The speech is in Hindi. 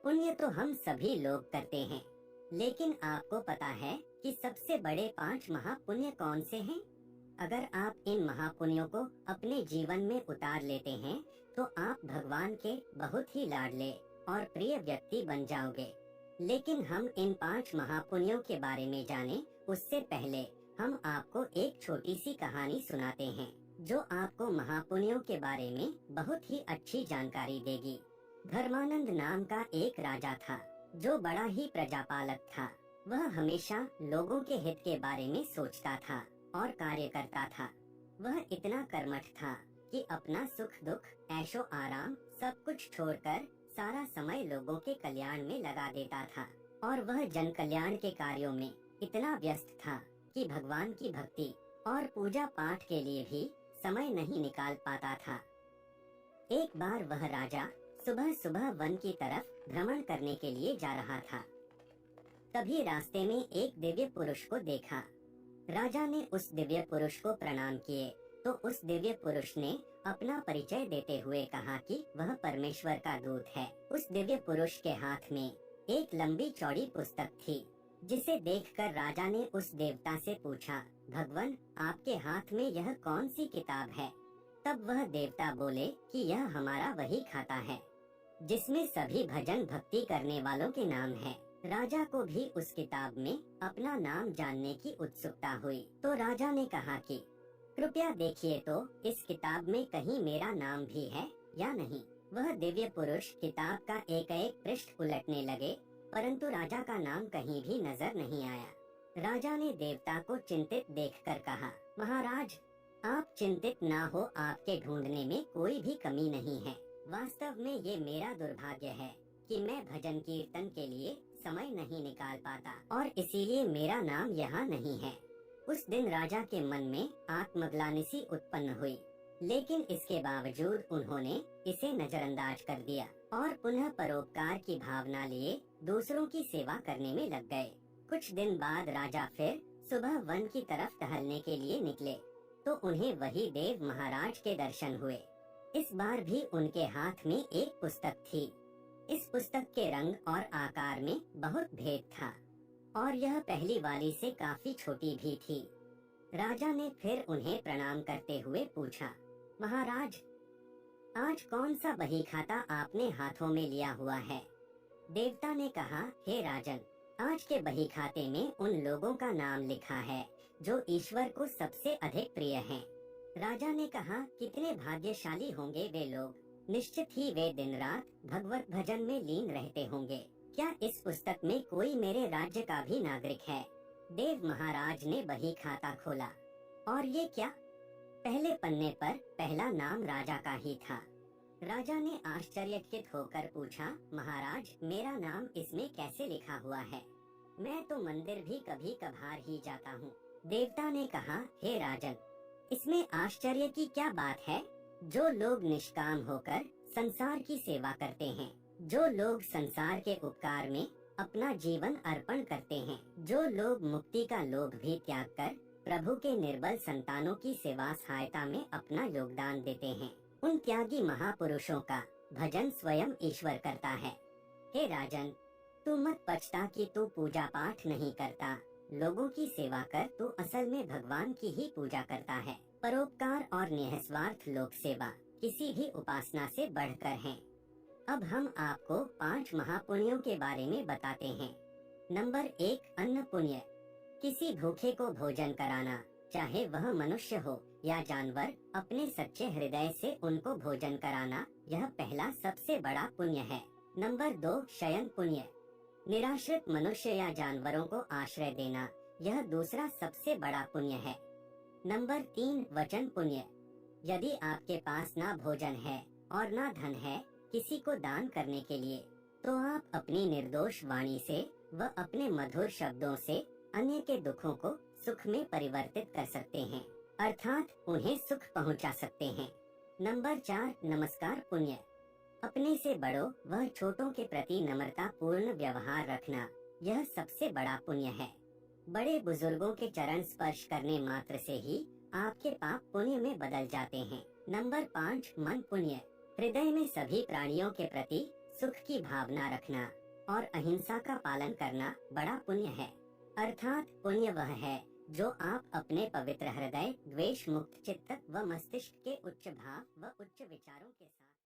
पुण्य तो हम सभी लोग करते हैं, लेकिन आपको पता है कि सबसे बड़े 5 महापुण्य कौन से हैं? अगर आप इन महापुण्यों को अपने जीवन में उतार लेते हैं तो आप भगवान के बहुत ही लाडले और प्रिय व्यक्ति बन जाओगे। लेकिन हम इन 5 महापुण्यों के बारे में जाने उससे पहले हम आपको एक छोटी सी कहानी सुनाते हैं जो आपको महापुण्यों के बारे में बहुत ही अच्छी जानकारी देगी। धर्मानंद नाम का एक राजा था जो बड़ा ही प्रजापालक था। वह हमेशा लोगों के हित के बारे में सोचता था और कार्य करता था। वह इतना कर्मठ था कि अपना सुख दुख ऐशो आराम सब कुछ छोड़कर सारा समय लोगों के कल्याण में लगा देता था और वह जन कल्याण के कार्यों में इतना व्यस्त था कि भगवान की भक्ति और पूजा पाठ के लिए भी समय नहीं निकाल पाता था। एक बार वह राजा सुबह सुबह वन की तरफ भ्रमण करने के लिए जा रहा था। तभी रास्ते में एक दिव्य पुरुष को देखा। राजा ने उस दिव्य पुरुष को प्रणाम किए तो उस दिव्य पुरुष ने अपना परिचय देते हुए कहा कि वह परमेश्वर का दूत है। उस दिव्य पुरुष के हाथ में एक लंबी चौड़ी पुस्तक थी, जिसे देखकर राजा ने उस देवता से पूछा, भगवान आपके हाथ में यह कौन सी किताब है? तब वह देवता बोले कि यह हमारा वही खाता है जिसमें सभी भजन भक्ति करने वालों के नाम है। राजा को भी उस किताब में अपना नाम जानने की उत्सुकता हुई तो राजा ने कहा कि कृपया देखिए तो इस किताब में कहीं मेरा नाम भी है या नहीं। वह दिव्य पुरुष किताब का एक एक पृष्ठ उलटने लगे, परंतु राजा का नाम कहीं भी नजर नहीं आया। राजा ने देवता को चिंतित देखकर कहा, महाराज आप चिंतित ना हो, आपके ढूंढने में कोई भी कमी नहीं है। वास्तव में ये मेरा दुर्भाग्य है कि मैं भजन कीर्तन के लिए समय नहीं निकाल पाता और इसीलिए मेरा नाम यहाँ नहीं है। उस दिन राजा के मन में आत्मग्लानि सी उत्पन्न हुई, लेकिन इसके बावजूद उन्होंने इसे नजरअंदाज कर दिया और पुनः परोपकार की भावना लिए दूसरों की सेवा करने में लग गए। कुछ दिन बाद राजा फिर सुबह वन की तरफ टहलने के लिए निकले तो उन्हें वही देव महाराज के दर्शन हुए। इस बार भी उनके हाथ में एक पुस्तक थी। इस पुस्तक के रंग और आकार में बहुत भेद था और यह पहली वाली से काफी छोटी भी थी। राजा ने फिर उन्हें प्रणाम करते हुए पूछा, महाराज आज कौन सा बही खाता आपने हाथों में लिया हुआ है? देवता ने कहा, हे राजन, आज के बही खाते में उन लोगों का नाम लिखा है जो ईश्वर को सबसे अधिक प्रिय हैं। राजा ने कहा, कितने भाग्यशाली होंगे वे लोग, निश्चित ही वे दिन रात भगवत भजन में लीन रहते होंगे। क्या इस पुस्तक में कोई मेरे राज्य का भी नागरिक है? देव महाराज ने बही खाता खोला और ये क्या? पहले पन्ने पर पहला नाम राजा का ही था। राजा ने आश्चर्यचकित होकर पूछा, महाराज मेरा नाम इसमें कैसे लिखा हुआ है? मैं तो मंदिर भी कभी कभार ही जाता हूँ। देवता ने कहा, हे राजन, इसमें आश्चर्य की क्या बात है? जो लोग निष्काम होकर संसार की सेवा करते हैं, जो लोग संसार के उपकार में अपना जीवन अर्पण करते हैं, जो लोग मुक्ति का लोभ भी त्याग कर प्रभु के निर्बल संतानों की सेवा सहायता में अपना योगदान देते हैं, उन त्यागी महापुरुषों का भजन स्वयं ईश्वर करता है। हे राजन, तू मत पछता कि तू पूजा पाठ नहीं करता, लोगों की सेवा कर, तू असल में भगवान की ही पूजा करता है। परोपकार और निस्वार्थ लोक सेवा किसी भी उपासना से बढ़कर है। अब हम आपको 5 महापुण्यों के बारे में बताते हैं। नंबर 1, अन्न पुण्य। किसी भूखे को भोजन कराना, चाहे वह मनुष्य हो या जानवर, अपने सच्चे हृदय से उनको भोजन कराना, यह पहला सबसे बड़ा पुण्य है। नंबर 2, शयन पुण्य। निराश्रित मनुष्य या जानवरों को आश्रय देना, यह दूसरा सबसे बड़ा पुण्य है। नंबर 3, वचन पुण्य। यदि आपके पास ना भोजन है और ना धन है किसी को दान करने के लिए, तो आप अपनी निर्दोष वाणी से व अपने मधुर शब्दों से अन्य के दुखों को सुख में परिवर्तित कर सकते हैं, अर्थात उन्हें सुख पहुंचा सकते हैं। नंबर 4, नमस्कार पुण्य। अपने से बड़ों व छोटों के प्रति नम्रता पूर्ण व्यवहार रखना, यह सबसे बड़ा पुण्य है। बड़े बुजुर्गों के चरण स्पर्श करने मात्र से ही आपके पाप पुण्य में बदल जाते हैं। नंबर 5, मन पुण्य। हृदय में सभी प्राणियों के प्रति सुख की भावना रखना और अहिंसा का पालन करना बड़ा पुण्य है। अर्थात पुण्य वह है जो आप अपने पवित्र हृदय, द्वेष मुक्त चित्त व मस्तिष्क के उच्च भाव व उच्च विचारों के साथ